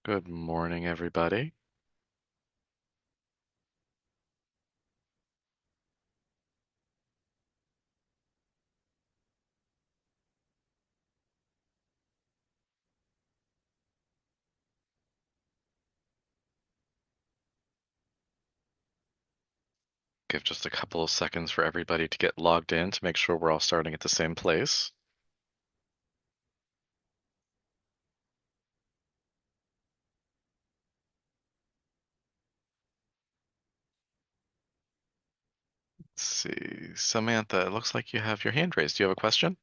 Good morning, everybody. Give just a couple of seconds for everybody to get logged in to make sure we're all starting at the same place. Let's see. Samantha, it looks like you have your hand raised. Do you have a question?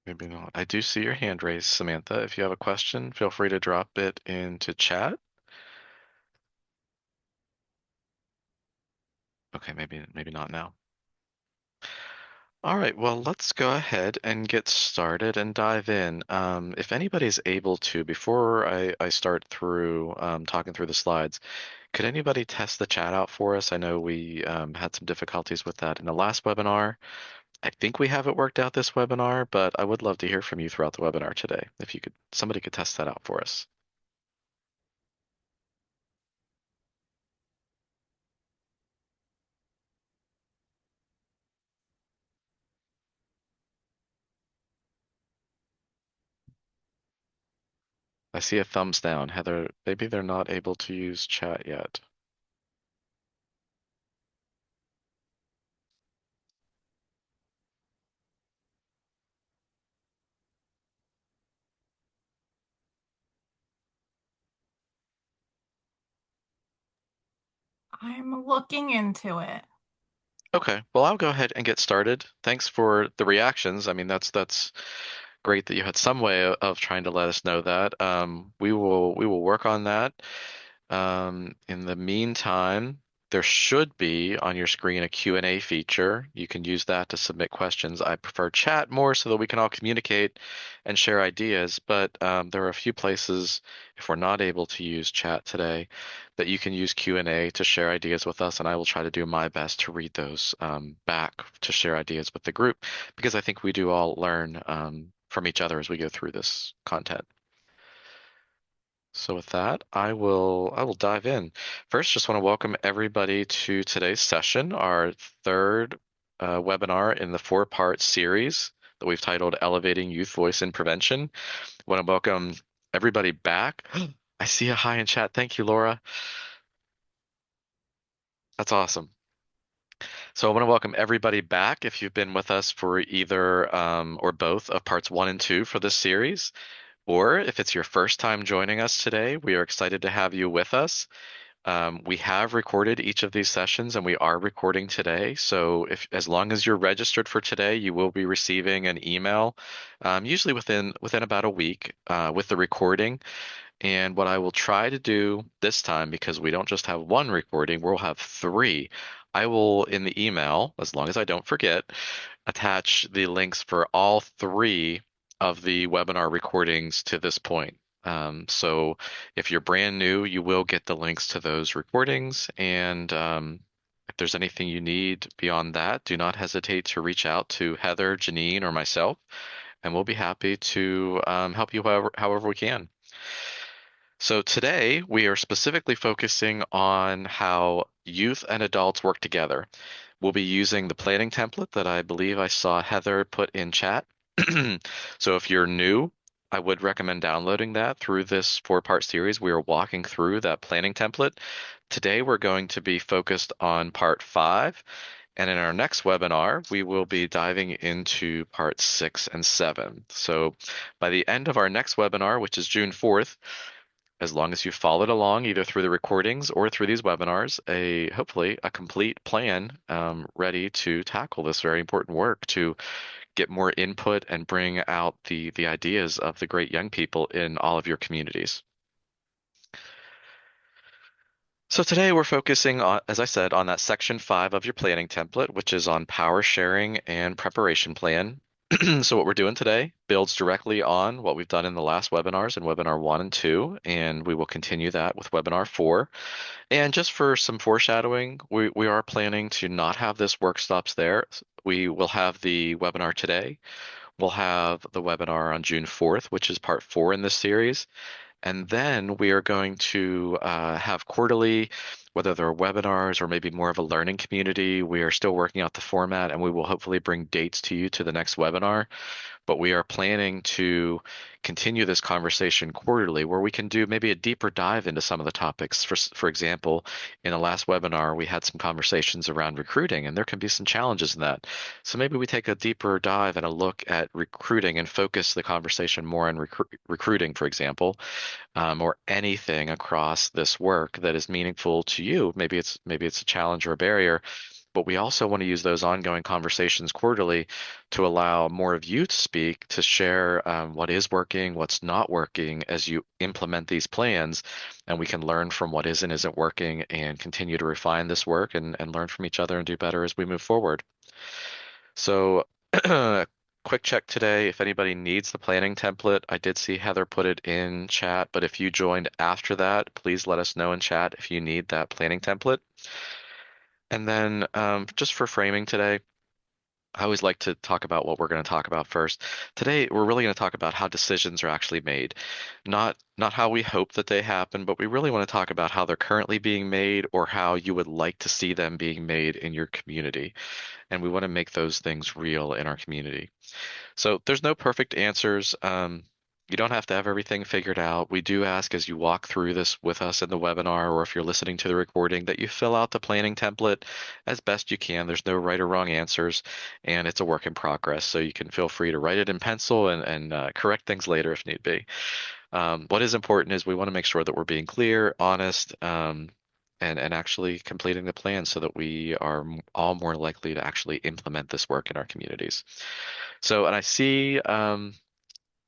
Maybe not. I do see your hand raised, Samantha. If you have a question, feel free to drop it into chat. Okay, maybe not now. All right, well, let's go ahead and get started and dive in. If anybody's able to, before I start through talking through the slides, could anybody test the chat out for us? I know we had some difficulties with that in the last webinar. I think we have it worked out this webinar, but I would love to hear from you throughout the webinar today. If you could, somebody could test that out for us. I see a thumbs down. Heather, maybe they're not able to use chat yet. I'm looking into it. Okay, well, I'll go ahead and get started. Thanks for the reactions. I mean, that's great that you had some way of trying to let us know that. We will work on that. In the meantime, there should be on your screen a Q&A feature. You can use that to submit questions. I prefer chat more so that we can all communicate and share ideas, but there are a few places, if we're not able to use chat today, that you can use Q&A to share ideas with us, and I will try to do my best to read those back to share ideas with the group, because I think we do all learn from each other as we go through this content. So with that, I will dive in. First, just want to welcome everybody to today's session, our third webinar in the four-part series that we've titled Elevating Youth Voice in Prevention. Want to welcome everybody back. I see a hi in chat. Thank you, Laura. That's awesome. So I want to welcome everybody back if you've been with us for either or both of parts one and two for this series. Or if it's your first time joining us today, we are excited to have you with us. We have recorded each of these sessions and we are recording today. So if as long as you're registered for today, you will be receiving an email, usually within about a week, with the recording. And what I will try to do this time, because we don't just have one recording, we'll have three. I will, in the email, as long as I don't forget, attach the links for all three of the webinar recordings to this point. So if you're brand new, you will get the links to those recordings. And if there's anything you need beyond that, do not hesitate to reach out to Heather, Janine, or myself, and we'll be happy to help you however we can. So today we are specifically focusing on how youth and adults work together. We'll be using the planning template that I believe I saw Heather put in chat. So if you're new, I would recommend downloading that through this four-part series. We are walking through that planning template. Today we're going to be focused on part five, and in our next webinar, we will be diving into part six and seven. So by the end of our next webinar, which is June 4th, as long as you followed along either through the recordings or through these webinars, hopefully a complete plan ready to tackle this very important work to get more input and bring out the ideas of the great young people in all of your communities. So today we're focusing on, as I said, on that section five of your planning template, which is on power sharing and preparation plan. So what we're doing today builds directly on what we've done in the last webinars in webinar 1 and 2, and we will continue that with webinar 4. And just for some foreshadowing, we are planning to not have this work stops there. We will have the webinar today. We'll have the webinar on June 4th, which is part 4 in this series. And then we are going to have quarterly, whether they're webinars or maybe more of a learning community. We are still working out the format, and we will hopefully bring dates to you to the next webinar. But we are planning to continue this conversation quarterly where we can do maybe a deeper dive into some of the topics. For example, in the last webinar, we had some conversations around recruiting, and there can be some challenges in that. So maybe we take a deeper dive and a look at recruiting and focus the conversation more on recruiting, for example, or anything across this work that is meaningful to you. Maybe it's a challenge or a barrier, but we also want to use those ongoing conversations quarterly to allow more of you to speak, to share what is working, what's not working as you implement these plans, and we can learn from what is and isn't working and continue to refine this work and learn from each other and do better as we move forward. So, quick check today. If anybody needs the planning template, I did see Heather put it in chat, but if you joined after that, please let us know in chat if you need that planning template. And then just for framing today, I always like to talk about what we're going to talk about first. Today, we're really going to talk about how decisions are actually made. Not how we hope that they happen, but we really want to talk about how they're currently being made or how you would like to see them being made in your community. And we want to make those things real in our community. So there's no perfect answers. You don't have to have everything figured out. We do ask as you walk through this with us in the webinar, or if you're listening to the recording, that you fill out the planning template as best you can. There's no right or wrong answers, and it's a work in progress. So you can feel free to write it in pencil and correct things later if need be. What is important is we want to make sure that we're being clear, honest, and actually completing the plan so that we are all more likely to actually implement this work in our communities. So, and I see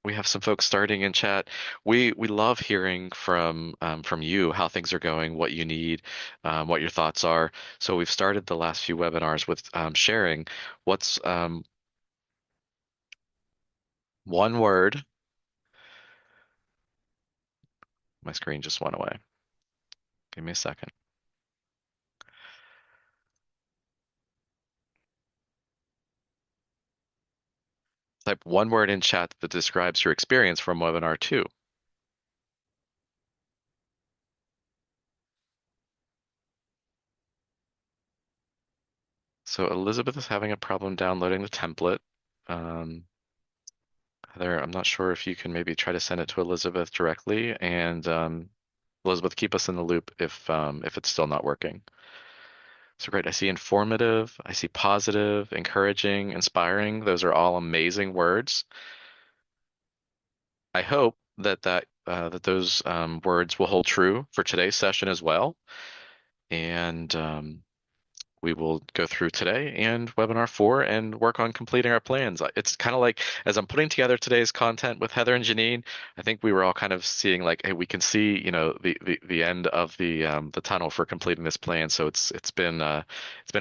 we have some folks starting in chat. We love hearing from you how things are going, what you need, what your thoughts are. So we've started the last few webinars with sharing what's one word. My screen just went away. Give me a second. Type one word in chat that describes your experience from webinar 2. So Elizabeth is having a problem downloading the template. Um, Heather, I'm not sure if you can maybe try to send it to Elizabeth directly, and Elizabeth, keep us in the loop if it's still not working. So great. I see informative, I see positive, encouraging, inspiring. Those are all amazing words. I hope that those words will hold true for today's session as well. And we will go through today and webinar 4 and work on completing our plans. It's kind of like as I'm putting together today's content with Heather and Janine, I think we were all kind of seeing like, hey, we can see, the end of the tunnel for completing this plan. So it's been a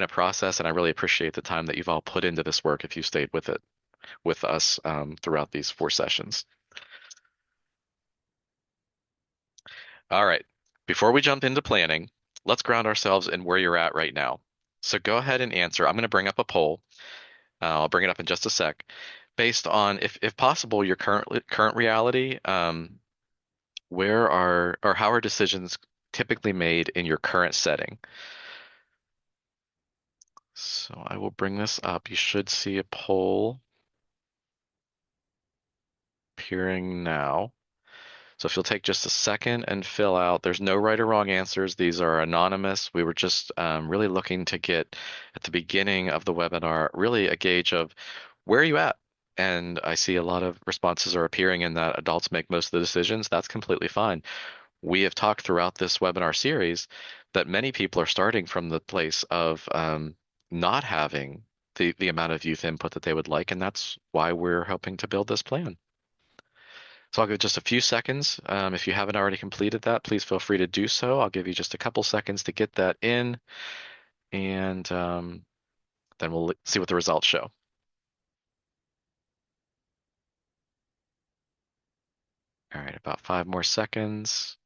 process, and I really appreciate the time that you've all put into this work if you stayed with it with us throughout these 4 sessions. All right. Before we jump into planning, let's ground ourselves in where you're at right now. So go ahead and answer. I'm going to bring up a poll. I'll bring it up in just a sec. Based on, if possible, your current reality, where are or how are decisions typically made in your current setting? So I will bring this up. You should see a poll appearing now. So if you'll take just a second and fill out, there's no right or wrong answers. These are anonymous. We were just really looking to get at the beginning of the webinar really a gauge of where are you at? And I see a lot of responses are appearing in that adults make most of the decisions. That's completely fine. We have talked throughout this webinar series that many people are starting from the place of not having the amount of youth input that they would like, and that's why we're helping to build this plan. So I'll give just a few seconds. If you haven't already completed that, please feel free to do so. I'll give you just a couple seconds to get that in, and then we'll see what the results show. All right, about 5 more seconds.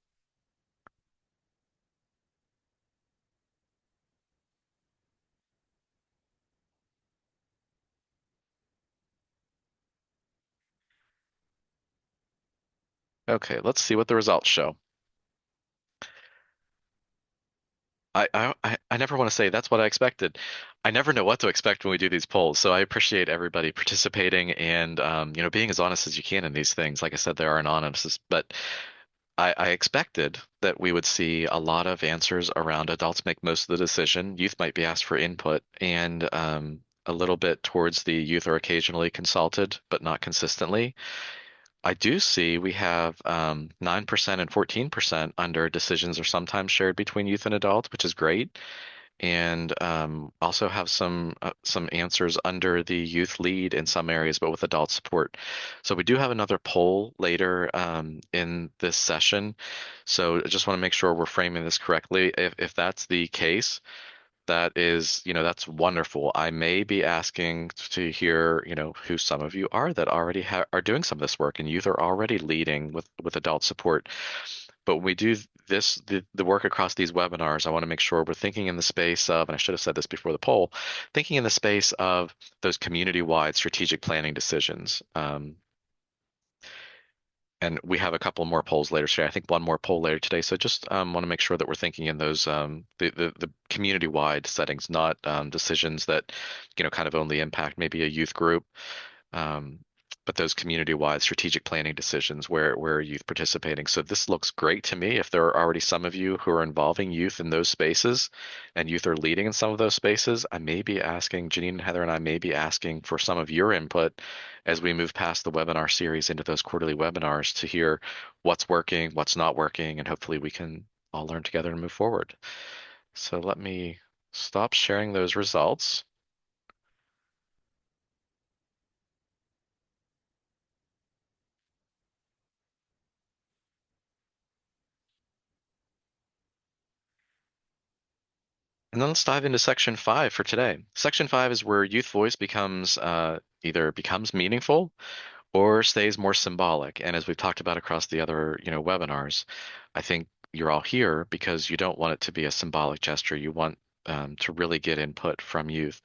Okay, let's see what the results show. I never want to say that's what I expected. I never know what to expect when we do these polls, so I appreciate everybody participating and being as honest as you can in these things. Like I said, there are anonymous, but I expected that we would see a lot of answers around adults make most of the decision. Youth might be asked for input, and a little bit towards the youth are occasionally consulted, but not consistently. I do see we have 9% and 14% under decisions are sometimes shared between youth and adults, which is great. And also have some answers under the youth lead in some areas, but with adult support. So we do have another poll later in this session. So I just want to make sure we're framing this correctly. If that's the case, that is, that's wonderful. I may be asking to hear, who some of you are that already are doing some of this work, and youth are already leading with adult support. But when we do the work across these webinars, I want to make sure we're thinking in the space of, and I should have said this before the poll, thinking in the space of those community-wide strategic planning decisions. And we have a couple more polls later today. I think one more poll later today. So just want to make sure that we're thinking in those the community-wide settings, not decisions that kind of only impact maybe a youth group, um, but those community-wide strategic planning decisions where youth participating. So this looks great to me. If there are already some of you who are involving youth in those spaces, and youth are leading in some of those spaces, I may be asking Janine and Heather and I may be asking for some of your input as we move past the webinar series into those quarterly webinars to hear what's working, what's not working, and hopefully we can all learn together and move forward. So let me stop sharing those results. And then let's dive into section 5 for today. Section 5 is where youth voice becomes either becomes meaningful or stays more symbolic. And as we've talked about across the other, webinars, I think you're all here because you don't want it to be a symbolic gesture. You want to really get input from youth.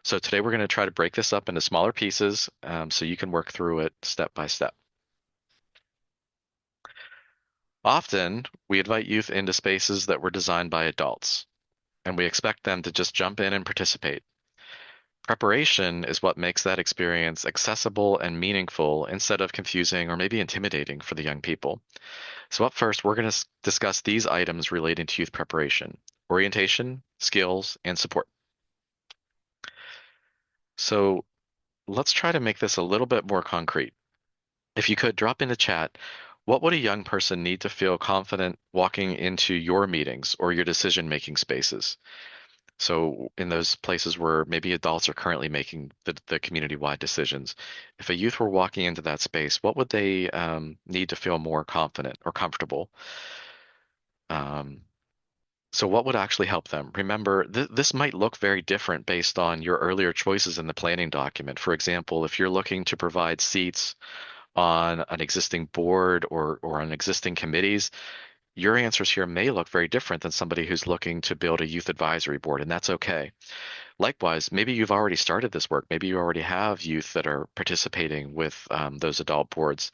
So today we're going to try to break this up into smaller pieces so you can work through it step by step. Often, we invite youth into spaces that were designed by adults, and we expect them to just jump in and participate. Preparation is what makes that experience accessible and meaningful instead of confusing or maybe intimidating for the young people. So, up first, we're going to discuss these items relating to youth preparation: orientation, skills, and support. So, let's try to make this a little bit more concrete. If you could drop into chat, what would a young person need to feel confident walking into your meetings or your decision-making spaces? So in those places where maybe adults are currently making the community-wide decisions, if a youth were walking into that space, what would they need to feel more confident or comfortable? Um, so what would actually help them? Remember, this might look very different based on your earlier choices in the planning document. For example, if you're looking to provide seats on an existing board or on existing committees, your answers here may look very different than somebody who's looking to build a youth advisory board, and that's okay. Likewise, maybe you've already started this work. Maybe you already have youth that are participating with those adult boards.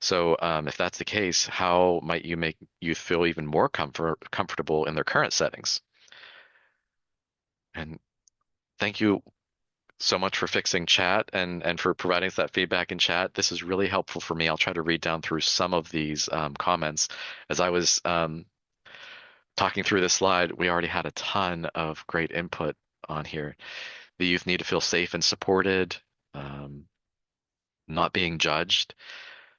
So, if that's the case, how might you make youth feel even more comfortable in their current settings? And thank you so much for fixing chat and for providing us that feedback in chat. This is really helpful for me. I'll try to read down through some of these comments. As I was talking through this slide, we already had a ton of great input on here. The youth need to feel safe and supported, um, not being judged,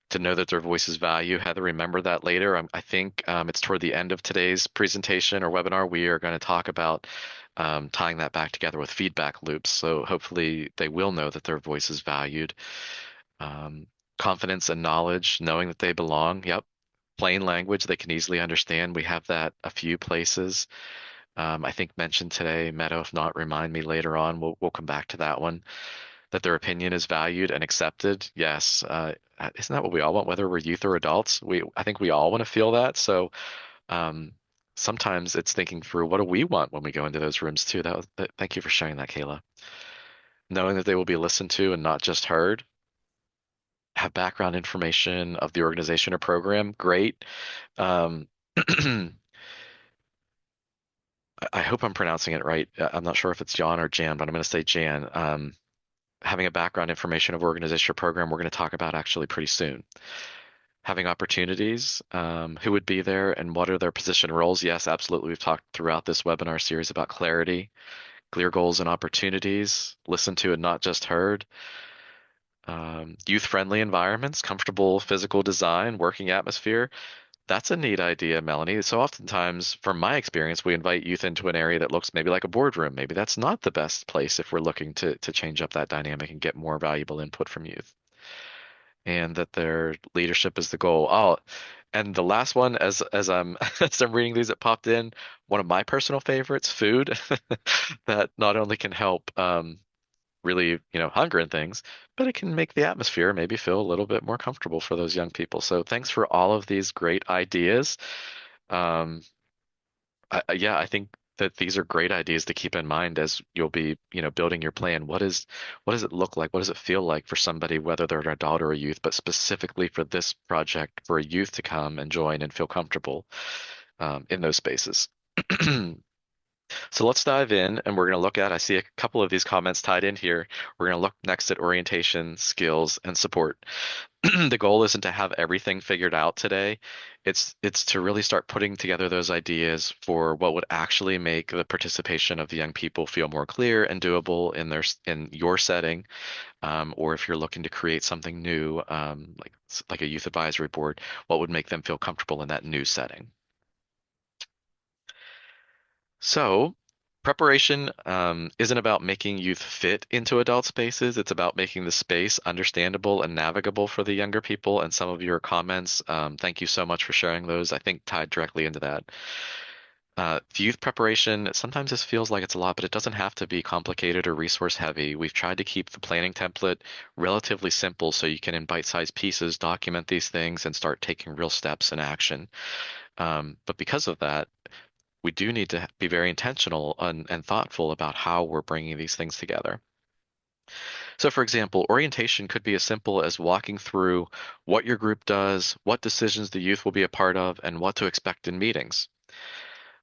to know that their voice is valued. Heather, remember that later. I think it's toward the end of today's presentation or webinar. We are going to talk about tying that back together with feedback loops. So hopefully they will know that their voice is valued. Um, Confidence and knowledge, knowing that they belong. Yep. Plain language they can easily understand. We have that a few places. I think mentioned today. Meadow, if not, remind me later on. We'll come back to that one. that their opinion is valued and accepted. Yes, isn't that what we all want, whether we're youth or adults? I think we all want to feel that. So um, sometimes it's thinking through what do we want when we go into those rooms too. Thank you for sharing that, Kayla. Knowing that they will be listened to and not just heard, have background information of the organization or program, great. Um, I hope I'm pronouncing it right. I'm not sure if it's John or Jan, but I'm going to say Jan. Having a background information of organization or program we're going to talk about actually pretty soon. Having opportunities, who would be there and what are their position roles? Yes, absolutely. We've talked throughout this webinar series about clarity, clear goals and opportunities, listen to and not just heard. Youth-friendly environments, comfortable physical design, working atmosphere. That's a neat idea, Melanie. So oftentimes, from my experience, we invite youth into an area that looks maybe like a boardroom. Maybe that's not the best place if we're looking to change up that dynamic and get more valuable input from youth. And that their leadership is the goal. Oh, and the last one, as I'm as I'm reading these, it popped in. One of my personal favorites, food, that not only can help really, hunger and things, but it can make the atmosphere maybe feel a little bit more comfortable for those young people. So thanks for all of these great ideas. Um, yeah, I think that these are great ideas to keep in mind as you'll be, building your plan. What does it look like? What does it feel like for somebody, whether they're an adult or a youth, but specifically for this project, for a youth to come and join and feel comfortable in those spaces. So let's dive in and we're going to look at, I see a couple of these comments tied in here. We're going to look next at orientation, skills, and support. The goal isn't to have everything figured out today. It's to really start putting together those ideas for what would actually make the participation of the young people feel more clear and doable in your setting, or if you're looking to create something new, like a youth advisory board, what would make them feel comfortable in that new setting. So, preparation isn't about making youth fit into adult spaces. It's about making the space understandable and navigable for the younger people. And some of your comments, thank you so much for sharing those, I think tied directly into that. Youth preparation, sometimes this feels like it's a lot, but it doesn't have to be complicated or resource heavy. We've tried to keep the planning template relatively simple so you can, in bite-sized pieces, document these things and start taking real steps in action. But because of that, we do need to be very intentional and thoughtful about how we're bringing these things together. So, for example, orientation could be as simple as walking through what your group does, what decisions the youth will be a part of, and what to expect in meetings.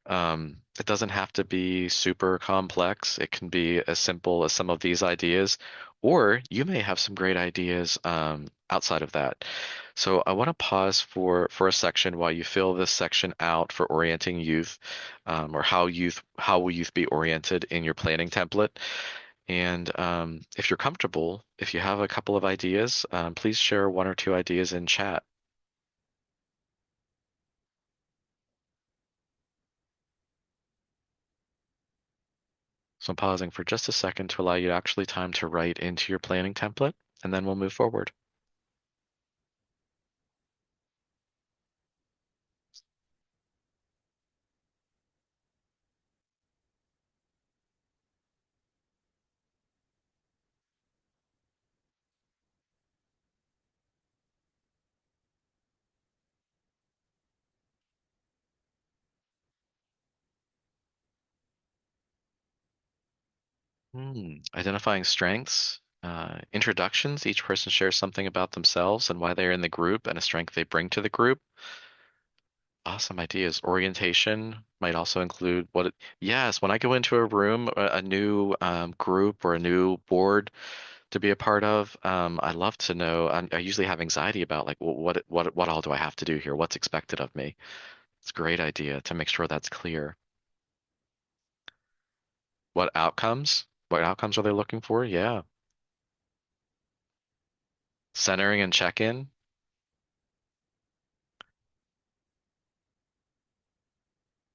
It doesn't have to be super complex. It can be as simple as some of these ideas, or you may have some great ideas outside of that. So I want to pause for a section while you fill this section out for orienting youth, or how will youth be oriented in your planning template. And if you're comfortable, if you have a couple of ideas, please share one or two ideas in chat. So I'm pausing for just a second to allow you actually time to write into your planning template, and then we'll move forward. Identifying strengths, introductions. Each person shares something about themselves and why they're in the group and a strength they bring to the group. Awesome ideas. Orientation might also include yes, when I go into a room, a new group or a new board to be a part of, I love to know. I usually have anxiety about like, what all do I have to do here? What's expected of me? It's a great idea to make sure that's clear. What outcomes? What outcomes are they looking for? Yeah. Centering and check-in.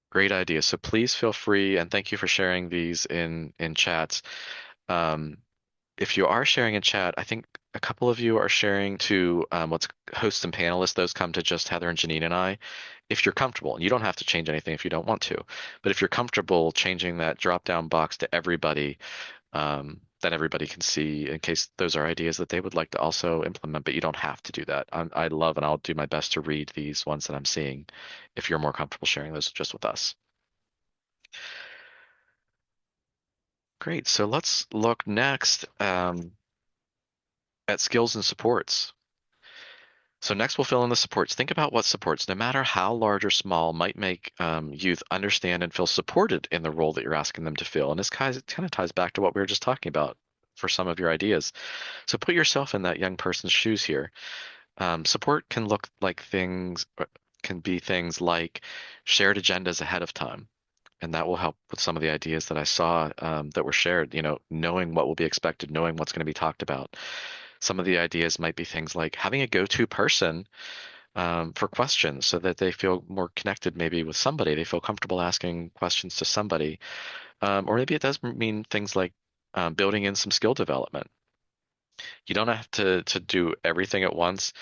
Great idea. So please feel free, and thank you for sharing these in chats. Um, if you are sharing in chat, I think a couple of you are sharing to what's hosts and panelists. Those come to just Heather and Janine and I. If you're comfortable, and you don't have to change anything if you don't want to, but if you're comfortable changing that drop-down box to everybody, then everybody can see in case those are ideas that they would like to also implement, but you don't have to do that. I love and I'll do my best to read these ones that I'm seeing if you're more comfortable sharing those just with us. Great. So let's look next at skills and supports. So next we'll fill in the supports. Think about what supports, no matter how large or small, might make youth understand and feel supported in the role that you're asking them to fill. And this kind of ties back to what we were just talking about for some of your ideas. So put yourself in that young person's shoes here. Support can look like can be things like shared agendas ahead of time. And that will help with some of the ideas that I saw that were shared, knowing what will be expected, knowing what's going to be talked about. Some of the ideas might be things like having a go-to person for questions so that they feel more connected maybe with somebody. They feel comfortable asking questions to somebody. Or maybe it does mean things like building in some skill development. You don't have to do everything at once,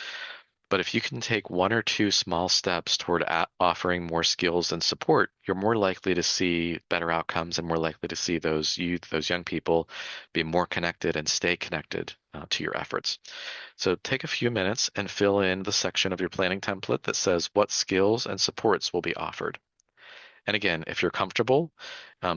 but if you can take one or two small steps toward offering more skills and support, you're more likely to see better outcomes and more likely to see those youth, those young people be more connected and stay connected to your efforts. So take a few minutes and fill in the section of your planning template that says what skills and supports will be offered. And again, if you're comfortable,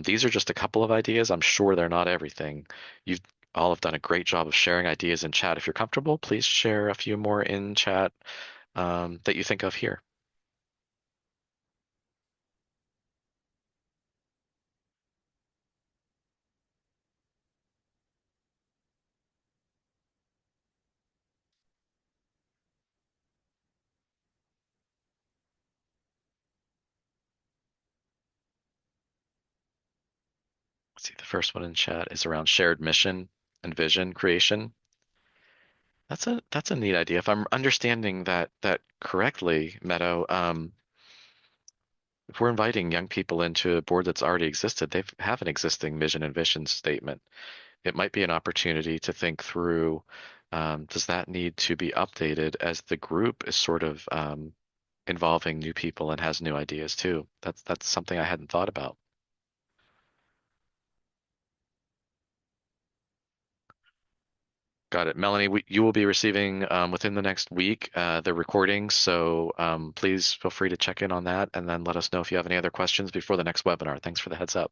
these are just a couple of ideas. I'm sure they're not everything. You've all have done a great job of sharing ideas in chat. If you're comfortable, please share a few more in chat that you think of here. Let's see, the first one in chat is around shared mission and vision creation. That's a neat idea. If I'm understanding that correctly, Meadow, if we're inviting young people into a board that's already existed, they have an existing mission and vision statement. It might be an opportunity to think through, does that need to be updated as the group is sort of involving new people and has new ideas too? That's something I hadn't thought about. Got it. Melanie, you will be receiving within the next week the recording, so please feel free to check in on that and then let us know if you have any other questions before the next webinar. Thanks for the heads up.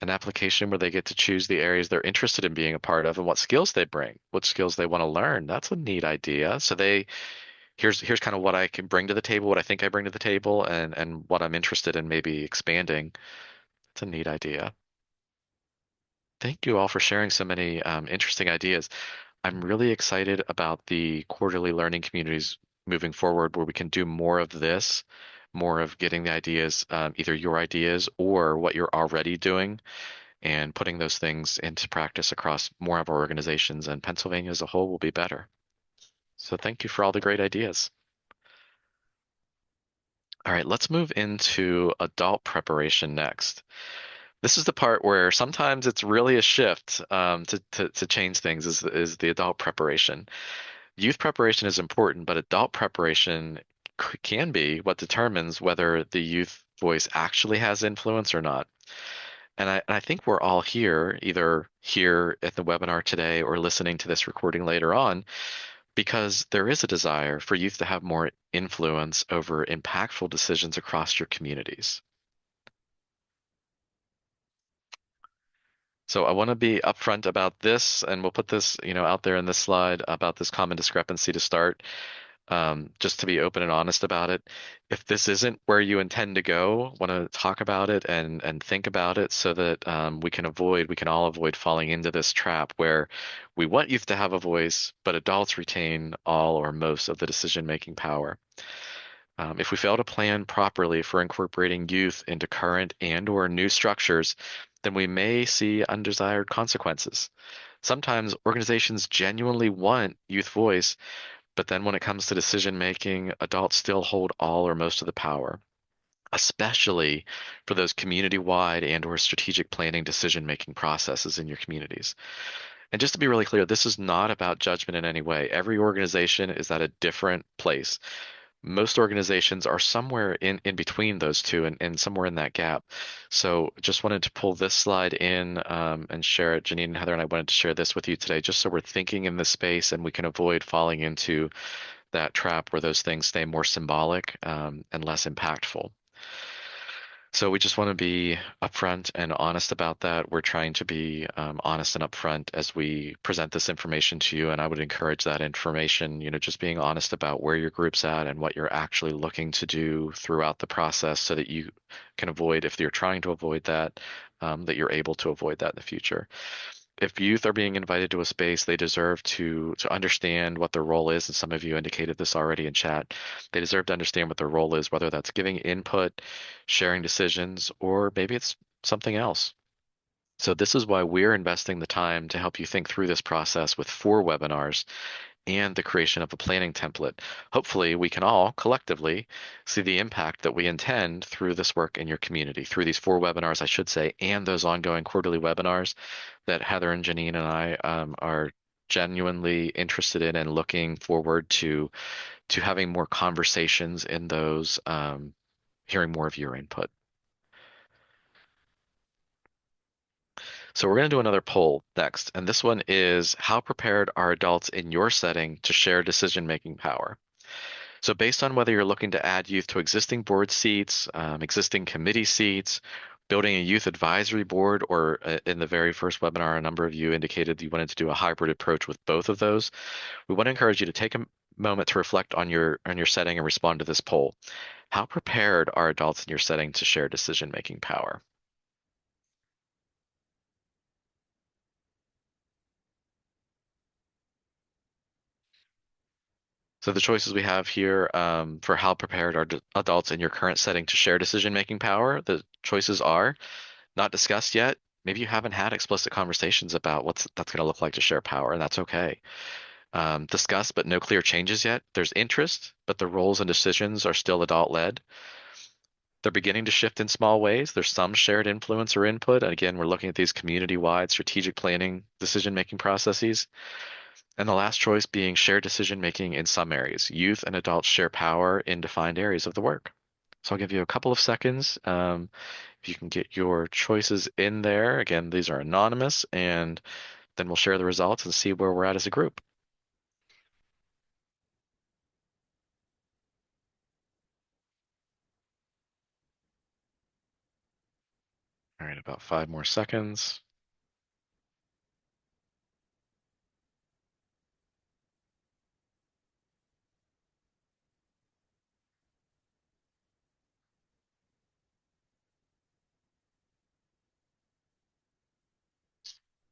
An application where they get to choose the areas they're interested in being a part of and what skills they bring, what skills they want to learn. That's a neat idea. So here's kind of what I can bring to the table, what I think I bring to the table, and what I'm interested in maybe expanding. It's a neat idea. Thank you all for sharing so many interesting ideas. I'm really excited about the quarterly learning communities moving forward where we can do more of this, more of getting the ideas, either your ideas or what you're already doing, and putting those things into practice across more of our organizations, and Pennsylvania as a whole will be better. So thank you for all the great ideas. All right, let's move into adult preparation next. This is the part where sometimes it's really a shift to change things is the adult preparation. Youth preparation is important, but adult preparation can be what determines whether the youth voice actually has influence or not. And I think we're all here, either here at the webinar today or listening to this recording later on, because there is a desire for youth to have more influence over impactful decisions across your communities. So I want to be upfront about this, and we'll put this, out there in this slide about this common discrepancy to start, just to be open and honest about it. If this isn't where you intend to go, want to talk about it and think about it so that we can all avoid falling into this trap where we want youth to have a voice, but adults retain all or most of the decision-making power. If we fail to plan properly for incorporating youth into current and/or new structures, then we may see undesired consequences. Sometimes organizations genuinely want youth voice, but then when it comes to decision making, adults still hold all or most of the power, especially for those community-wide and/or strategic planning decision-making processes in your communities. And just to be really clear, this is not about judgment in any way. Every organization is at a different place. Most organizations are somewhere in between those two and somewhere in that gap. So just wanted to pull this slide in and share it. Janine and Heather and I wanted to share this with you today, just so we're thinking in this space and we can avoid falling into that trap where those things stay more symbolic and less impactful. So we just want to be upfront and honest about that. We're trying to be honest and upfront as we present this information to you, and I would encourage that information, just being honest about where your group's at and what you're actually looking to do throughout the process so that you can avoid, if you're trying to avoid that, that you're able to avoid that in the future. If youth are being invited to a space, they deserve to understand what their role is, and some of you indicated this already in chat. They deserve to understand what their role is, whether that's giving input, sharing decisions, or maybe it's something else. So this is why we're investing the time to help you think through this process with 4 webinars and the creation of a planning template. Hopefully, we can all collectively see the impact that we intend through this work in your community, through these 4 webinars, I should say, and those ongoing quarterly webinars that Heather and Janine and I are genuinely interested in and looking forward to having more conversations in those, hearing more of your input. So we're going to do another poll next, and this one is how prepared are adults in your setting to share decision-making power? So based on whether you're looking to add youth to existing board seats, existing committee seats, building a youth advisory board, or in the very first webinar, a number of you indicated you wanted to do a hybrid approach with both of those. We want to encourage you to take a moment to reflect on your setting and respond to this poll. How prepared are adults in your setting to share decision-making power? So the choices we have here for how prepared are adults in your current setting to share decision-making power, the choices are not discussed yet. Maybe you haven't had explicit conversations about what that's going to look like to share power, and that's okay. Discussed, but no clear changes yet. There's interest, but the roles and decisions are still adult-led. They're beginning to shift in small ways. There's some shared influence or input. And again, we're looking at these community-wide strategic planning decision-making processes. And the last choice being shared decision-making in some areas. Youth and adults share power in defined areas of the work. So I'll give you a couple of seconds. If you can get your choices in there. Again, these are anonymous, and then we'll share the results and see where we're at as a group. All right, about 5 more seconds.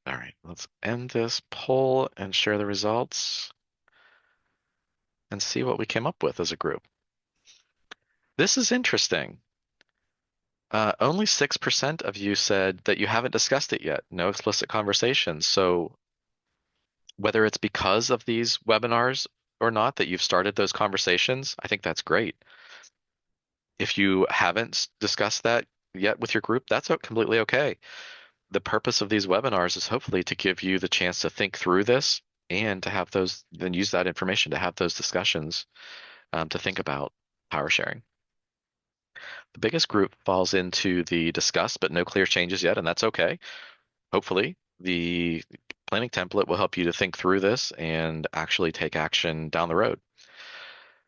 All right, let's end this poll and share the results and see what we came up with as a group. This is interesting. Only 6% of you said that you haven't discussed it yet. No explicit conversations. So whether it's because of these webinars or not that you've started those conversations, I think that's great. If you haven't discussed that yet with your group, that's completely okay. The purpose of these webinars is hopefully to give you the chance to think through this and to have those, then use that information to have those discussions to think about power sharing. The biggest group falls into the discuss but no clear changes yet, and that's okay. Hopefully, the planning template will help you to think through this and actually take action down the road.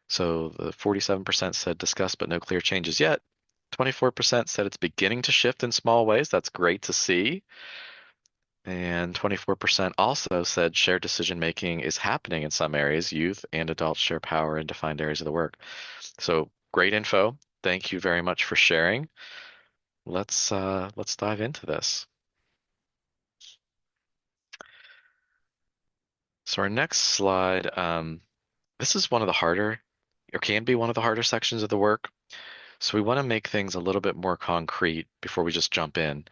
So the 47% said discuss but no clear changes yet. 24% said it's beginning to shift in small ways. That's great to see. And 24% also said shared decision making is happening in some areas. Youth and adults share power in defined areas of the work. So great info. Thank you very much for sharing. Let's dive into this. So our next slide, this is one of the harder, or can be one of the harder sections of the work. So we want to make things a little bit more concrete before we just jump in.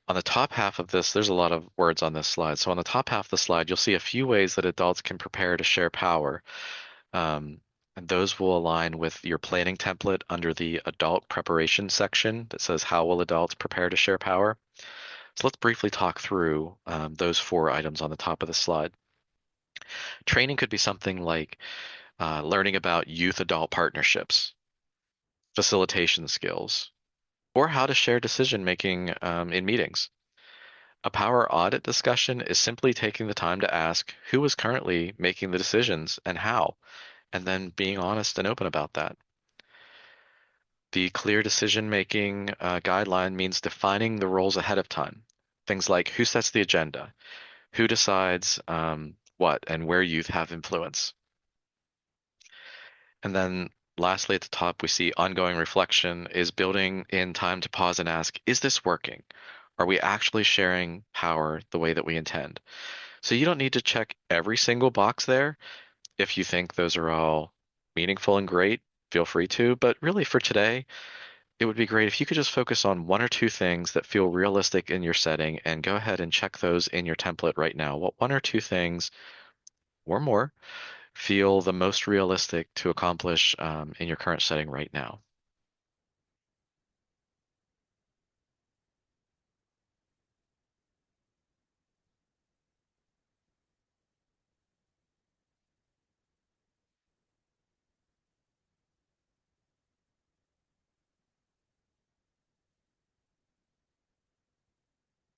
On the top half of this, there's a lot of words on this slide. So on the top half of the slide, you'll see a few ways that adults can prepare to share power. And those will align with your planning template under the adult preparation section that says, how will adults prepare to share power? So let's briefly talk through those 4 items on the top of the slide. Training could be something like learning about youth adult partnerships, facilitation skills, or how to share decision making in meetings. A power audit discussion is simply taking the time to ask who is currently making the decisions and how, and then being honest and open about that. The clear decision making guideline means defining the roles ahead of time. Things like who sets the agenda, who decides what, and where youth have influence. And then lastly, at the top, we see ongoing reflection is building in time to pause and ask, is this working? Are we actually sharing power the way that we intend? So you don't need to check every single box there. If you think those are all meaningful and great, feel free to. But really, for today, it would be great if you could just focus on one or two things that feel realistic in your setting and go ahead and check those in your template right now. What one or two things or more feel the most realistic to accomplish in your current setting right now?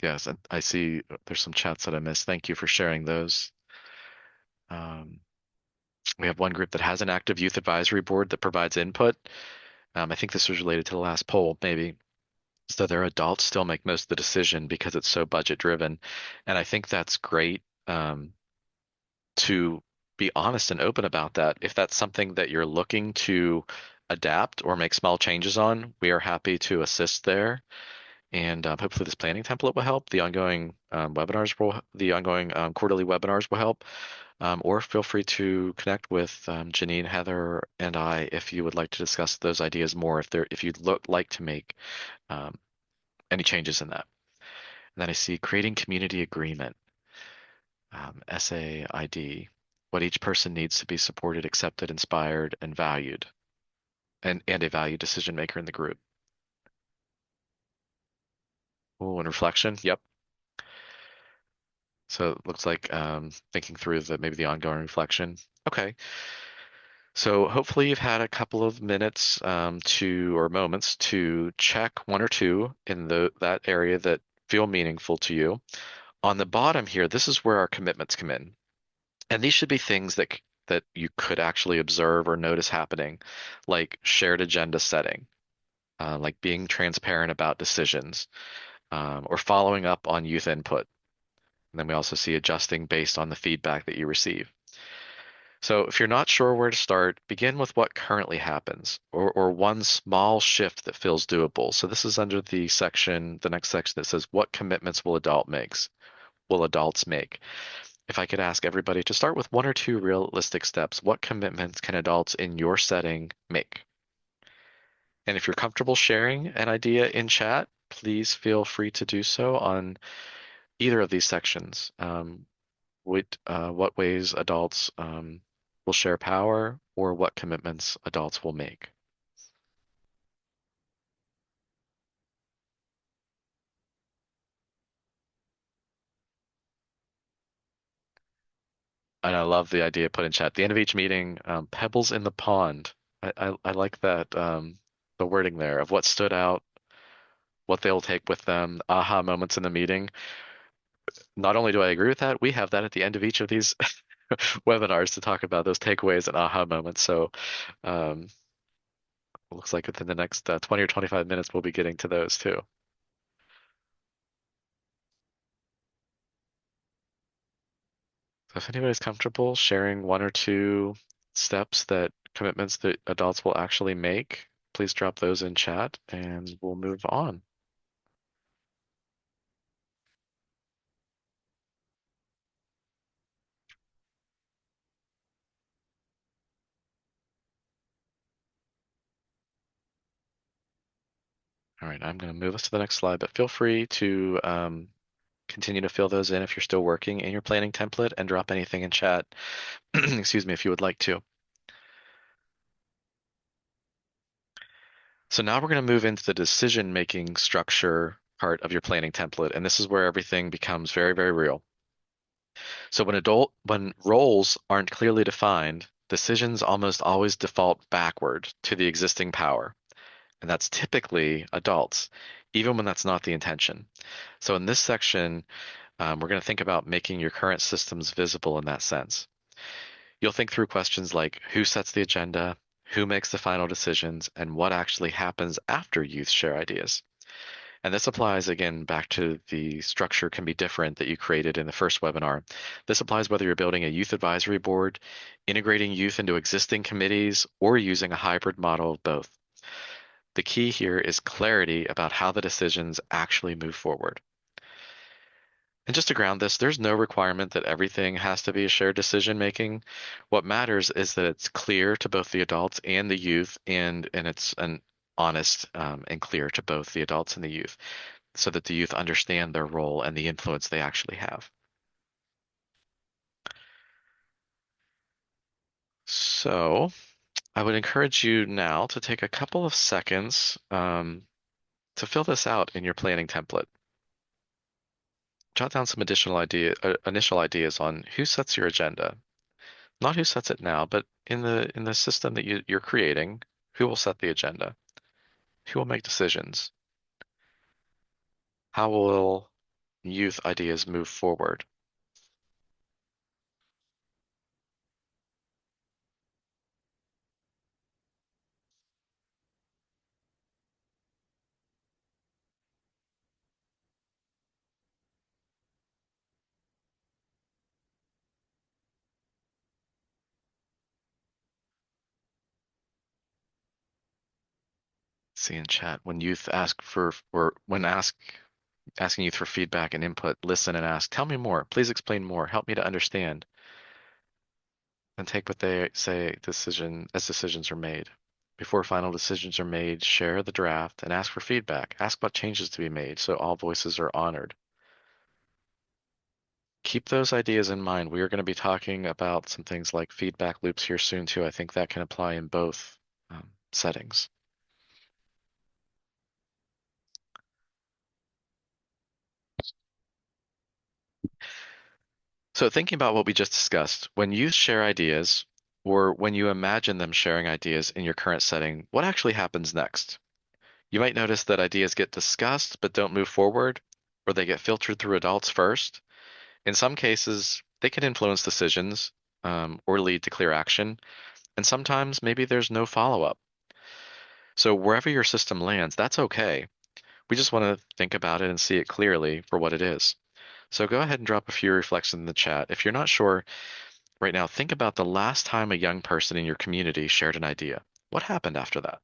Yes, and I see there's some chats that I missed. Thank you for sharing those. Um, we have one group that has an active youth advisory board that provides input. I think this was related to the last poll, maybe. So their adults still make most of the decision because it's so budget driven. And I think that's great to be honest and open about that. If that's something that you're looking to adapt or make small changes on, we are happy to assist there. And hopefully this planning template will help. The ongoing quarterly webinars will help. Or feel free to connect with Janine, Heather, and I if you would like to discuss those ideas more. If you'd like to make um, any changes in that. And then I see creating community agreement, SAID, what each person needs to be supported, accepted, inspired, and valued, and a valued decision maker in the group. Oh, and reflection. Yep. So it looks like thinking through maybe the ongoing reflection. Okay. So hopefully you've had a couple of minutes or moments to check one or two in that area that feel meaningful to you. On the bottom here, this is where our commitments come in. And these should be things that you could actually observe or notice happening, like shared agenda setting, like being transparent about decisions, or following up on youth input. And then we also see adjusting based on the feedback that you receive. So if you're not sure where to start, begin with what currently happens, or one small shift that feels doable. So this is under the next section that says, what commitments will adults make? If I could ask everybody to start with one or two realistic steps, what commitments can adults in your setting make? And if you're comfortable sharing an idea in chat, please feel free to do so on either of these sections. What ways adults will share power, or what commitments adults will make. And I love the idea put in chat. At the end of each meeting, pebbles in the pond. I like that the wording there of what stood out, what they'll take with them, aha moments in the meeting. Not only do I agree with that, we have that at the end of each of these webinars to talk about those takeaways and aha moments. So um, looks like within the next 20 or 25 minutes, we'll be getting to those too. So if anybody's comfortable sharing one or two steps commitments that adults will actually make, please drop those in chat and we'll move on. All right, I'm going to move us to the next slide, but feel free to continue to fill those in if you're still working in your planning template and drop anything in chat, excuse me, if you would like to. So now we're going to move into the decision-making structure part of your planning template, and this is where everything becomes very, very real. So when roles aren't clearly defined, Decisions almost always default backward to the existing power, and that's typically adults, even when that's not the intention. So in this section, we're going to think about making your current systems visible in that sense. You'll think through questions like who sets the agenda, who makes the final decisions, and what actually happens after youth share ideas. And this applies again back to the structure can be different that you created in the first webinar. This applies whether you're building a youth advisory board, integrating youth into existing committees, or using a hybrid model of both. The key here is clarity about how the decisions actually move forward. And just to ground this, there's no requirement that everything has to be a shared decision making. What matters is that it's clear to both the adults and the youth, and it's an honest and clear to both the adults and the youth, so that the youth understand their role and the influence they actually have. So I would encourage you now to take a couple of seconds to fill this out in your planning template. Jot down some initial ideas on who sets your agenda. Not who sets it now, but in the system that you're creating, who will set the agenda? Who will make decisions? How will youth ideas move forward? See in chat when youth ask for or when asking youth for feedback and input, listen and ask, tell me more, please explain more, help me to understand, and take what they say decisions are made. Before final decisions are made, share the draft and ask for feedback. Ask what changes to be made so all voices are honored. Keep those ideas in mind. We are going to be talking about some things like feedback loops here soon too. I think that can apply in both settings. So thinking about what we just discussed, when you share ideas or when you imagine them sharing ideas in your current setting, what actually happens next? You might notice that ideas get discussed but don't move forward, or they get filtered through adults first. In some cases, they can influence decisions or lead to clear action, and sometimes maybe there's no follow-up. So wherever your system lands, that's okay. We just want to think about it and see it clearly for what it is. So go ahead and drop a few reflections in the chat. If you're not sure right now, think about the last time a young person in your community shared an idea. What happened after that?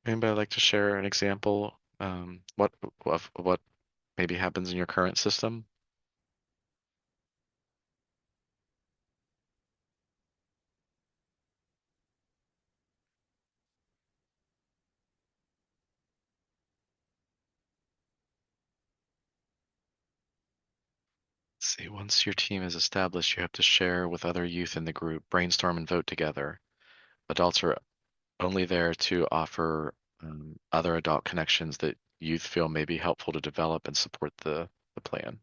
Anybody like to share an example? What of what maybe happens in your current system? Let's see, once your team is established, you have to share with other youth in the group, brainstorm and vote together. Adults are only there to offer other adult connections that youth feel may be helpful to develop and support the plan.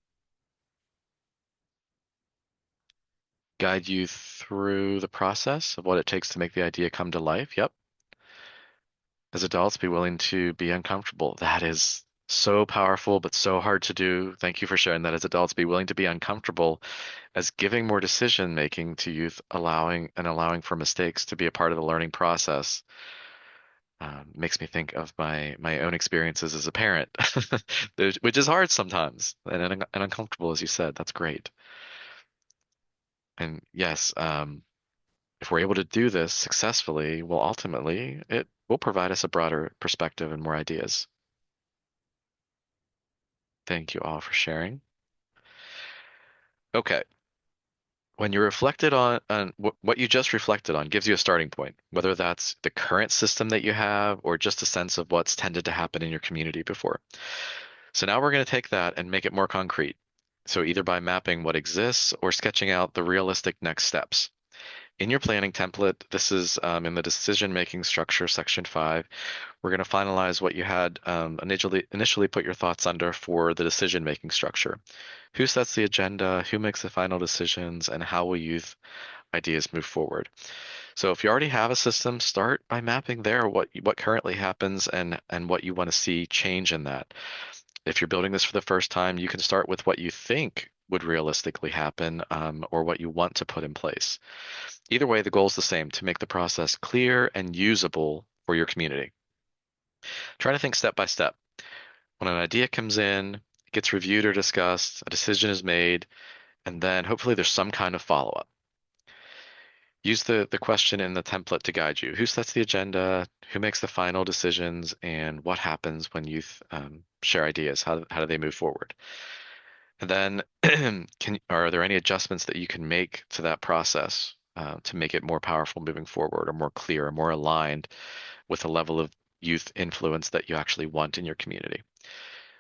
Guide you through the process of what it takes to make the idea come to life. Yep. As adults, be willing to be uncomfortable. That is so powerful, but so hard to do. Thank you for sharing that. As adults, be willing to be uncomfortable, as giving more decision making to youth, allowing for mistakes to be a part of the learning process. Makes me think of my own experiences as a parent, which is hard sometimes and uncomfortable, as you said. That's great. And yes, if we're able to do this successfully, well, ultimately, it will provide us a broader perspective and more ideas. Thank you all for sharing. Okay, When you reflected on what you just reflected on gives you a starting point, whether that's the current system that you have or just a sense of what's tended to happen in your community before. So now we're going to take that and make it more concrete. So either by mapping what exists or sketching out the realistic next steps. In your planning template, this is in the decision-making structure, section 5. We're going to finalize what you had initially put your thoughts under for the decision-making structure. Who sets the agenda? Who makes the final decisions? And how will youth ideas move forward? So if you already have a system, start by mapping there what currently happens and what you want to see change in that. If you're building this for the first time, you can start with what you think would realistically happen or what you want to put in place. Either way, the goal is the same, to make the process clear and usable for your community. Try to think step by step. When an idea comes in, it gets reviewed or discussed, a decision is made, and then hopefully there's some kind of follow-up. Use the question in the template to guide you. Who sets the agenda? Who makes the final decisions? And what happens when youth share ideas? How do they move forward? And then are there any adjustments that you can make to that process to make it more powerful moving forward or more clear or more aligned with the level of youth influence that you actually want in your community?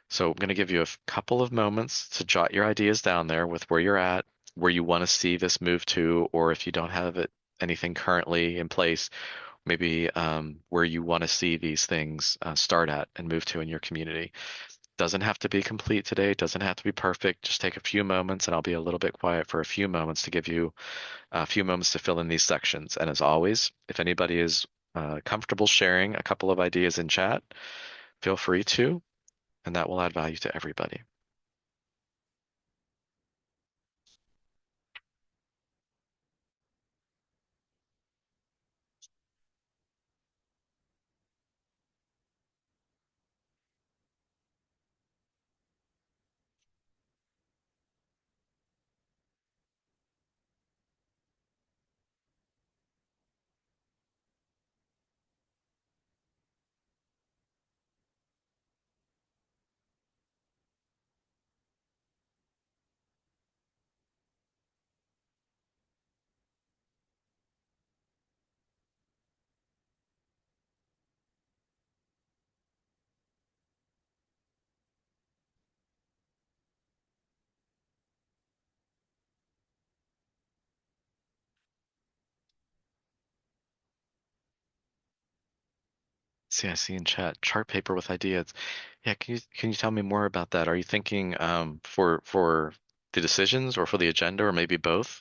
So I'm going to give you a couple of moments to jot your ideas down there with where you're at, where you want to see this move to, or if you don't have anything currently in place, maybe where you want to see these things start at and move to in your community. Doesn't have to be complete today, doesn't have to be perfect. Just take a few moments and I'll be a little bit quiet for a few moments to give you a few moments to fill in these sections. And as always, if anybody is comfortable sharing a couple of ideas in chat, feel free to, and that will add value to everybody. See, I see in chat, chart paper with ideas. Yeah, can you tell me more about that? Are you thinking for the decisions or for the agenda or maybe both?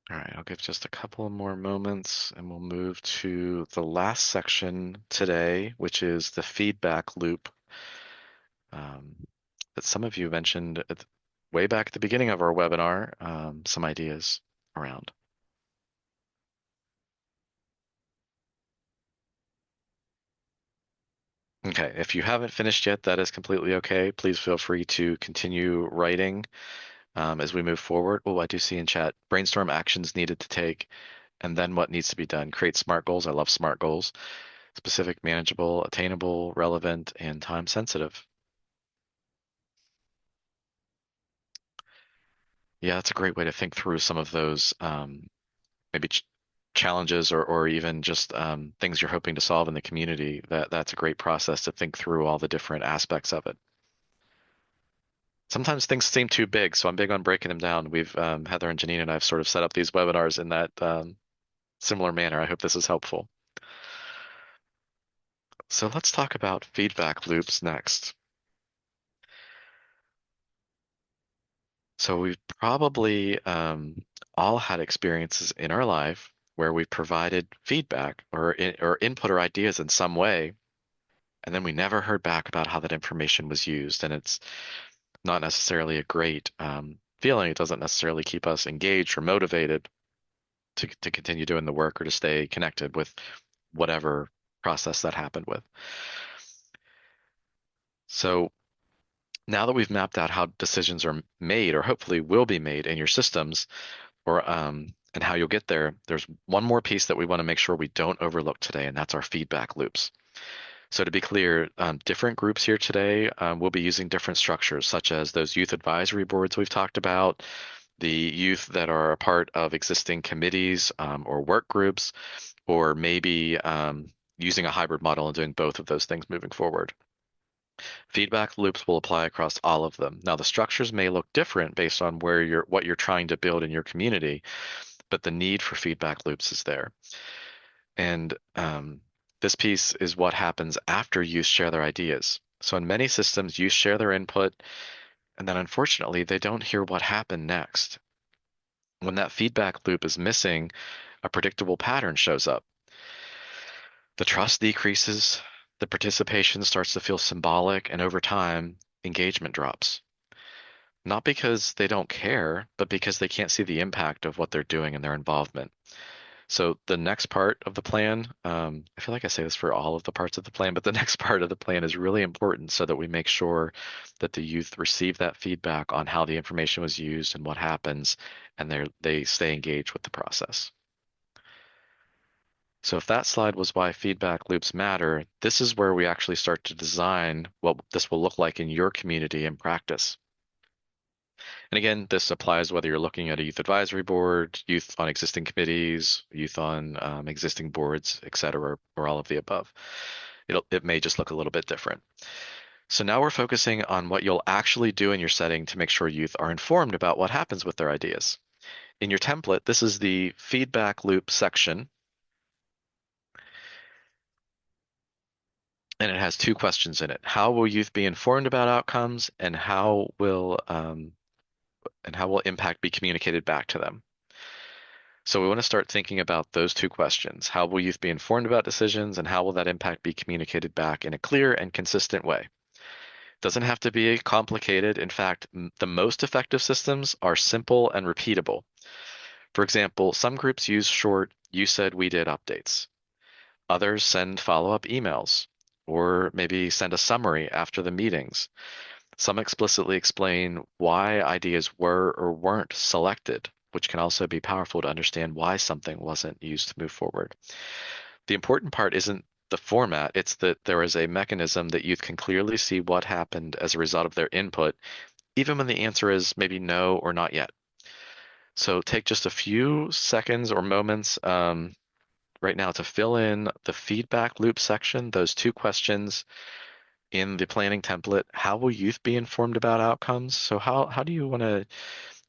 All right, I'll give just a couple more moments and we'll move to the last section today, which is the feedback loop um, that some of you mentioned way back at the beginning of our webinar, some ideas around. Okay, if you haven't finished yet, that is completely okay. Please feel free to continue writing as we move forward. Oh, I do see in chat, brainstorm actions needed to take, and then what needs to be done. Create SMART goals. I love SMART goals. Specific, manageable, attainable, relevant, and time sensitive. Yeah, that's a great way to think through some of those maybe challenges or even just things you're hoping to solve in the community. That's a great process to think through all the different aspects of it. Sometimes things seem too big, so I'm big on breaking them down. We've Heather and Janine and I've sort of set up these webinars in that similar manner. I hope this is helpful. So let's talk about feedback loops next. So we've probably all had experiences in our life where we've provided feedback or input or ideas in some way, and then we never heard back about how that information was used. And it's not necessarily a great feeling. It doesn't necessarily keep us engaged or motivated. to continue doing the work or to stay connected with whatever process that happened with. So now that we've mapped out how decisions are made or hopefully will be made in your systems or and how you'll get there, there's one more piece that we want to make sure we don't overlook today, and that's our feedback loops. So to be clear, different groups here today will be using different structures, such as those youth advisory boards we've talked about, the youth that are a part of existing committees or work groups, or maybe using a hybrid model and doing both of those things moving forward. Feedback loops will apply across all of them. Now, the structures may look different based on what you're trying to build in your community, but the need for feedback loops is there. And this piece is what happens after youth share their ideas. So in many systems, youth share their input, and then unfortunately, they don't hear what happened next. When that feedback loop is missing, a predictable pattern shows up. The trust decreases, the participation starts to feel symbolic, and over time, engagement drops. Not because they don't care, but because they can't see the impact of what they're doing and their involvement. So the next part of the plan, I feel like I say this for all of the parts of the plan, but the next part of the plan is really important so that we make sure that the youth receive that feedback on how the information was used and what happens, and they stay engaged with the process. So if that slide was why feedback loops matter, this is where we actually start to design what this will look like in your community in practice. And again, this applies whether you're looking at a youth advisory board, youth on existing committees, youth on existing boards, et cetera, or all of the above. It may just look a little bit different. So now we're focusing on what you'll actually do in your setting to make sure youth are informed about what happens with their ideas. In your template, this is the feedback loop section, and it has two questions in it. How will youth be informed about outcomes, and how will impact be communicated back to them? So we want to start thinking about those two questions. How will youth be informed about decisions, and how will that impact be communicated back in a clear and consistent way? It doesn't have to be complicated. In fact, the most effective systems are simple and repeatable. For example, some groups use short "you said, we did" updates. Others send follow-up emails, or maybe send a summary after the meetings. Some explicitly explain why ideas were or weren't selected, which can also be powerful to understand why something wasn't used to move forward. The important part isn't the format, it's that there is a mechanism that youth can clearly see what happened as a result of their input, even when the answer is maybe no or not yet. So take just a few seconds or moments right now to fill in the feedback loop section, those two questions in the planning template. How will youth be informed about outcomes? So how do you want to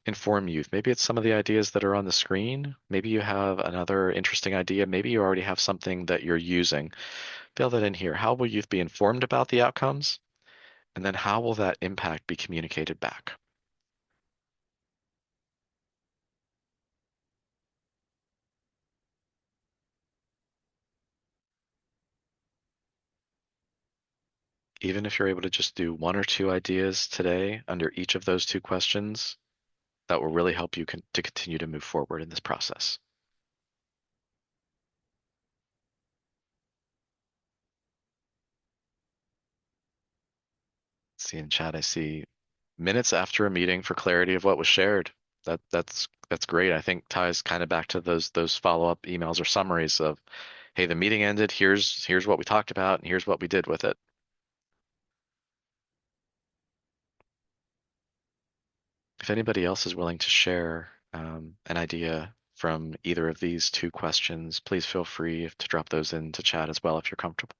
inform youth? Maybe it's some of the ideas that are on the screen. Maybe you have another interesting idea. Maybe you already have something that you're using. Fill that in here. How will youth be informed about the outcomes? And then how will that impact be communicated back? Even if you're able to just do one or two ideas today under each of those two questions, that will really help you to continue to move forward in this process. See in chat, I see minutes after a meeting for clarity of what was shared. That's great. I think ties kind of back to those follow-up emails or summaries of, hey, the meeting ended. Here's what we talked about, and here's what we did with it. If anybody else is willing to share an idea from either of these two questions, please feel free to drop those into chat as well if you're comfortable.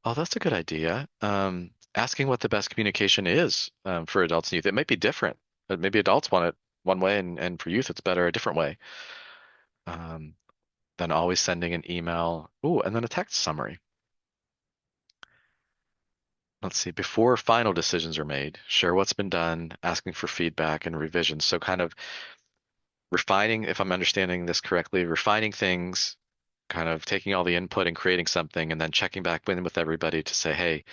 Oh, that's a good idea. Asking what the best communication is for adults and youth. It might be different. Maybe adults want it one way, and for youth, it's better a different way. Um, than always sending an email. Ooh, and then a text summary. Let's see. Before final decisions are made, share what's been done, asking for feedback and revisions. So kind of refining, if I'm understanding this correctly, refining things, kind of taking all the input and creating something, and then checking back in with everybody to say, hey,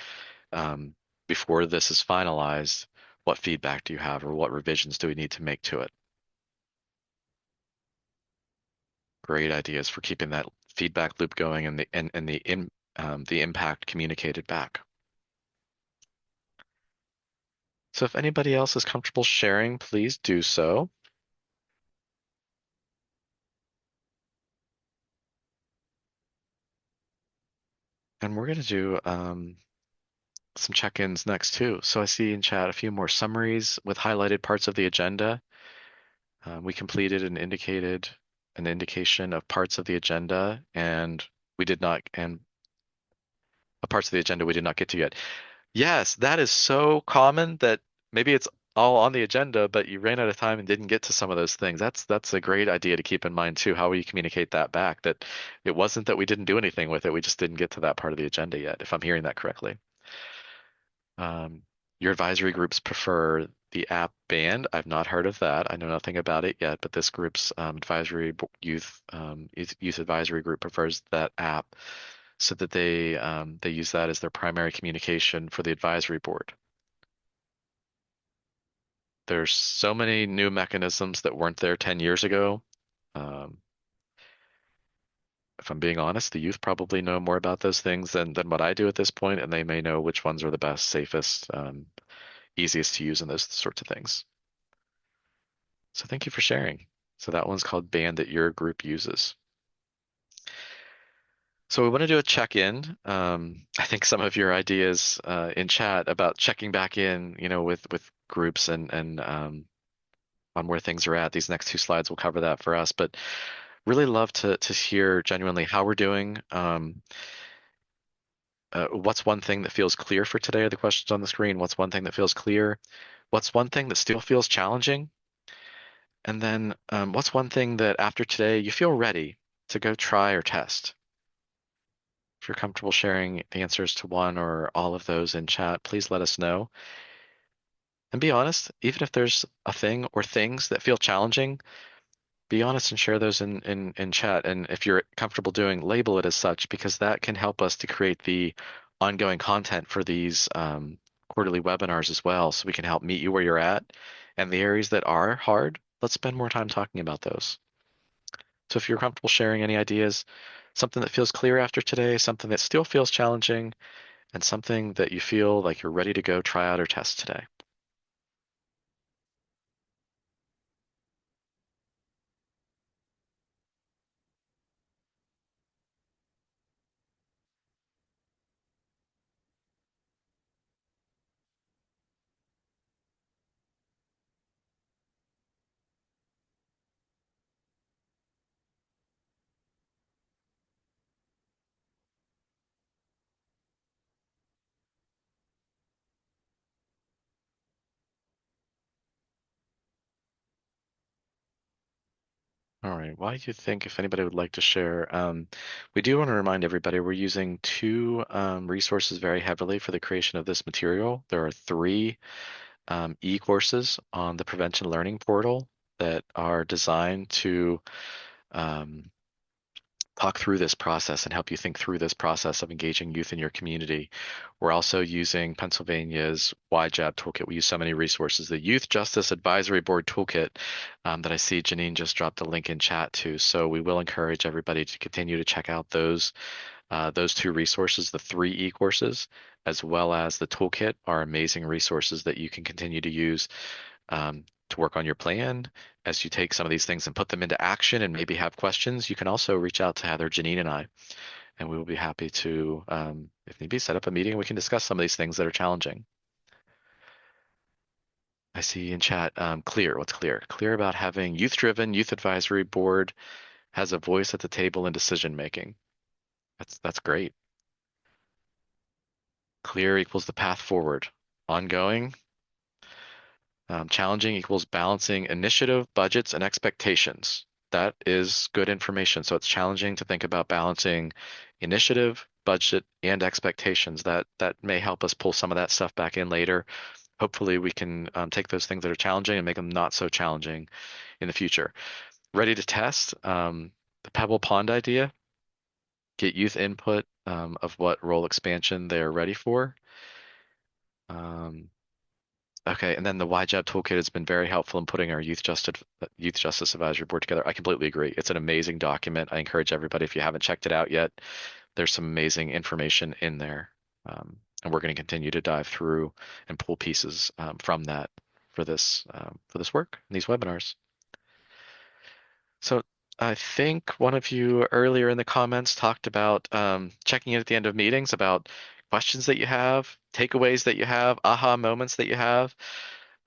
before this is finalized, What feedback do you have, or what revisions do we need to make to it? Great ideas for keeping that feedback loop going and the impact communicated back. So if anybody else is comfortable sharing, please do so. And we're going to do some check-ins next too. So I see in chat a few more summaries with highlighted parts of the agenda. We completed and indicated an indication of parts of the agenda, and we did not, and parts of the agenda we did not get to yet. Yes, that is so common that maybe it's all on the agenda, but you ran out of time and didn't get to some of those things. That's a great idea to keep in mind too. How we communicate that back, that it wasn't that we didn't do anything with it, we just didn't get to that part of the agenda yet, if I'm hearing that correctly. Um, your advisory groups prefer the app banned. I've not heard of that. I know nothing about it yet, but this group's youth advisory group prefers that app so that they use that as their primary communication for the advisory board. There's so many new mechanisms that weren't there 10 years ago. Um, if I'm being honest, the youth probably know more about those things than what I do at this point, and they may know which ones are the best, safest, easiest to use in those sorts of things. So thank you for sharing. So that one's called Band that your group uses. So we want to do a check-in. I think some of your ideas in chat about checking back in, with groups and on where things are at. These next two slides will cover that for us, but really love to hear genuinely how we're doing. What's one thing that feels clear for today? Are the questions on the screen? What's one thing that feels clear? What's one thing that still feels challenging? And then what's one thing that after today you feel ready to go try or test? If you're comfortable sharing the answers to one or all of those in chat, please let us know. And be honest, even if there's a thing or things that feel challenging, be honest and share those in chat. And if you're comfortable doing, label it as such, because that can help us to create the ongoing content for these quarterly webinars as well. So we can help meet you where you're at. And the areas that are hard, let's spend more time talking about those. So if you're comfortable sharing any ideas, something that feels clear after today, something that still feels challenging, and something that you feel like you're ready to go try out or test today. All right. Why do you think if anybody would like to share? We do want to remind everybody we're using two resources very heavily for the creation of this material. There are three e-courses on the Prevention Learning portal that are designed to um, talk through this process and help you think through this process of engaging youth in your community. We're also using Pennsylvania's YJAB toolkit. We use so many resources. The Youth Justice Advisory Board toolkit that I see Janine just dropped a link in chat to. So we will encourage everybody to continue to check out those two resources, the three e-courses, as well as the toolkit are amazing resources that you can continue to use to work on your plan. As you take some of these things and put them into action and maybe have questions, you can also reach out to Heather, Janine, and I, and we will be happy to, if need be, set up a meeting and we can discuss some of these things that are challenging. I see in chat, clear. What's clear? Clear about having youth-driven youth advisory board has a voice at the table in decision making. That's great. Clear equals the path forward. Ongoing. Challenging equals balancing initiative, budgets, and expectations. That is good information. So it's challenging to think about balancing initiative, budget, and expectations. That may help us pull some of that stuff back in later. Hopefully, we can take those things that are challenging and make them not so challenging in the future. Ready to test the Pebble Pond idea. Get youth input of what role expansion they are ready for. Um, Okay, and then the YJAB toolkit has been very helpful in putting our Youth Justice Advisory Board together. I completely agree. It's an amazing document. I encourage everybody, if you haven't checked it out yet, there's some amazing information in there. And we're going to continue to dive through and pull pieces from that for this work, these webinars. So I think one of you earlier in the comments talked about checking in at the end of meetings about questions that you have, takeaways that you have, aha moments that you have.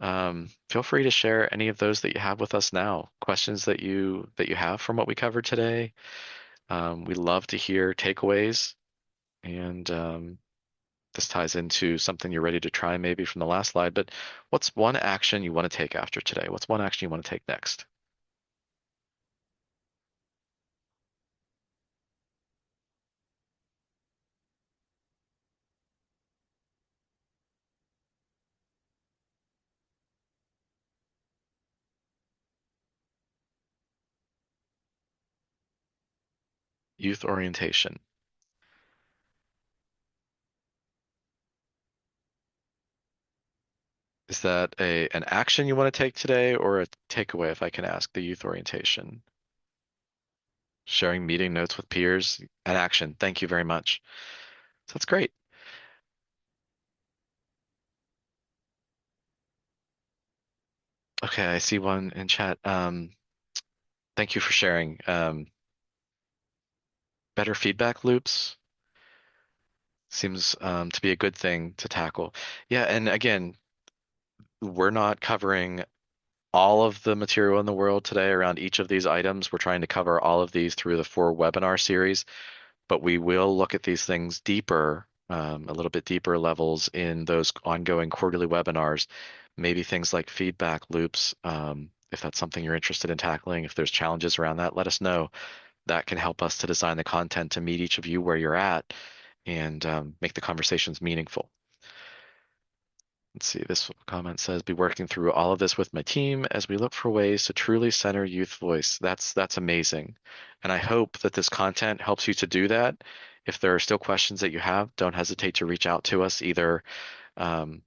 Feel free to share any of those that you have with us now. Questions that you have from what we covered today. We love to hear takeaways, and this ties into something you're ready to try maybe from the last slide. But what's one action you want to take after today? What's one action you want to take next? Youth orientation. Is that an action you want to take today or a takeaway, if I can ask, the youth orientation? Sharing meeting notes with peers, an action. Thank you very much. So that's great. Okay, I see one in chat. Thank you for sharing. Better feedback loops seems to be a good thing to tackle. Yeah, and again, we're not covering all of the material in the world today around each of these items. We're trying to cover all of these through the 4 webinar series, but we will look at these things deeper, a little bit deeper levels in those ongoing quarterly webinars. Maybe things like feedback loops. If that's something you're interested in tackling, if there's challenges around that, let us know. That can help us to design the content to meet each of you where you're at and make the conversations meaningful. Let's see, this comment says, be working through all of this with my team as we look for ways to truly center youth voice. That's amazing. And I hope that this content helps you to do that. If there are still questions that you have, don't hesitate to reach out to us either um,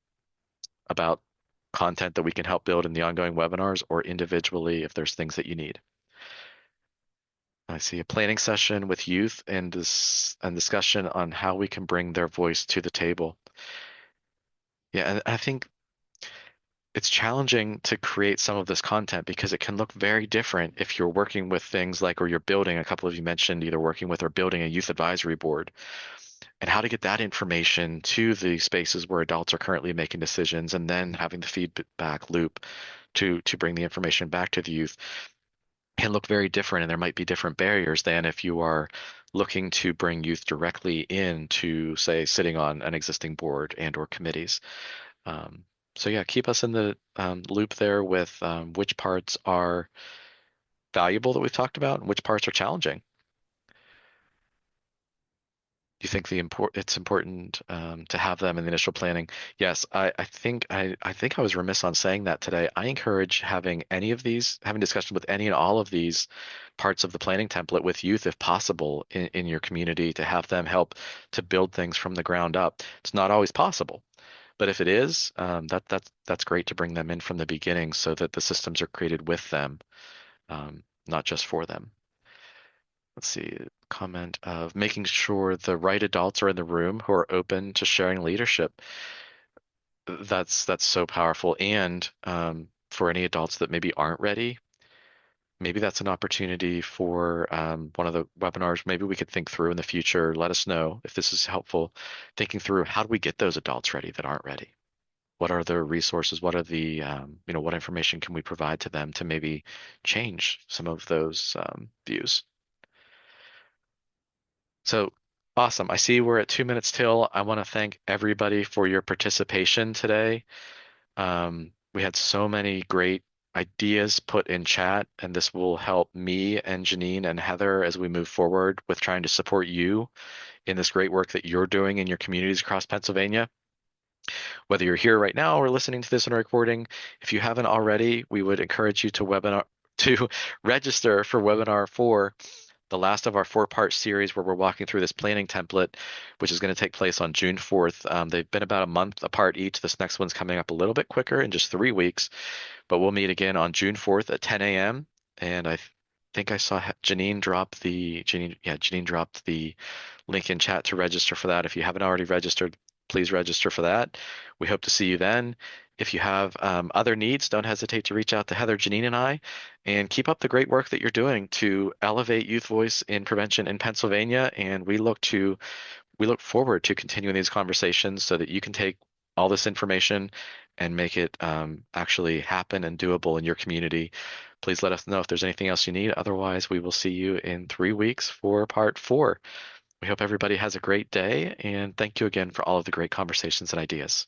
about content that we can help build in the ongoing webinars or individually if there's things that you need. I see a planning session with youth and this and discussion on how we can bring their voice to the table. Yeah, and I think it's challenging to create some of this content because it can look very different if you're working with things like, or you're building, a couple of you mentioned either working with or building a youth advisory board, and how to get that information to the spaces where adults are currently making decisions and then having the feedback loop to bring the information back to the youth can look very different, and there might be different barriers than if you are looking to bring youth directly into, say, sitting on an existing board and or committees. Um, so yeah, keep us in the loop there with which parts are valuable that we've talked about and which parts are challenging. Do you think it's important to have them in the initial planning? Yes, I think I was remiss on saying that today. I encourage having any of these, having discussion with any and all of these parts of the planning template with youth, if possible, in your community to have them help to build things from the ground up. It's not always possible. But if it is, that's great to bring them in from the beginning so that the systems are created with them, not just for them. Let's see, comment of making sure the right adults are in the room who are open to sharing leadership. That's so powerful. And for any adults that maybe aren't ready, maybe that's an opportunity for one of the webinars. Maybe we could think through in the future. Let us know if this is helpful. Thinking through how do we get those adults ready that aren't ready? What are the resources? What are the, what information can we provide to them to maybe change some of those views? So awesome. I see we're at 2 minutes till. I want to thank everybody for your participation today. We had so many great ideas put in chat, and this will help me and Janine and Heather as we move forward with trying to support you in this great work that you're doing in your communities across Pennsylvania. Whether you're here right now or listening to this in a recording, if you haven't already, we would encourage you to register for webinar 4 the last of our four-part series where we're walking through this planning template, which is going to take place on June 4th. They've been about a month apart each. This next one's coming up a little bit quicker in just 3 weeks, but we'll meet again on June 4th at 10 a.m. And I think I saw Janine dropped the link in chat to register for that. If you haven't already registered, please register for that. We hope to see you then. If you have other needs, don't hesitate to reach out to Heather, Janine, and I, and keep up the great work that you're doing to elevate youth voice in prevention in Pennsylvania. And we look forward to continuing these conversations so that you can take all this information and make it actually happen and doable in your community. Please let us know if there's anything else you need. Otherwise, we will see you in 3 weeks for part 4. We hope everybody has a great day, and thank you again for all of the great conversations and ideas.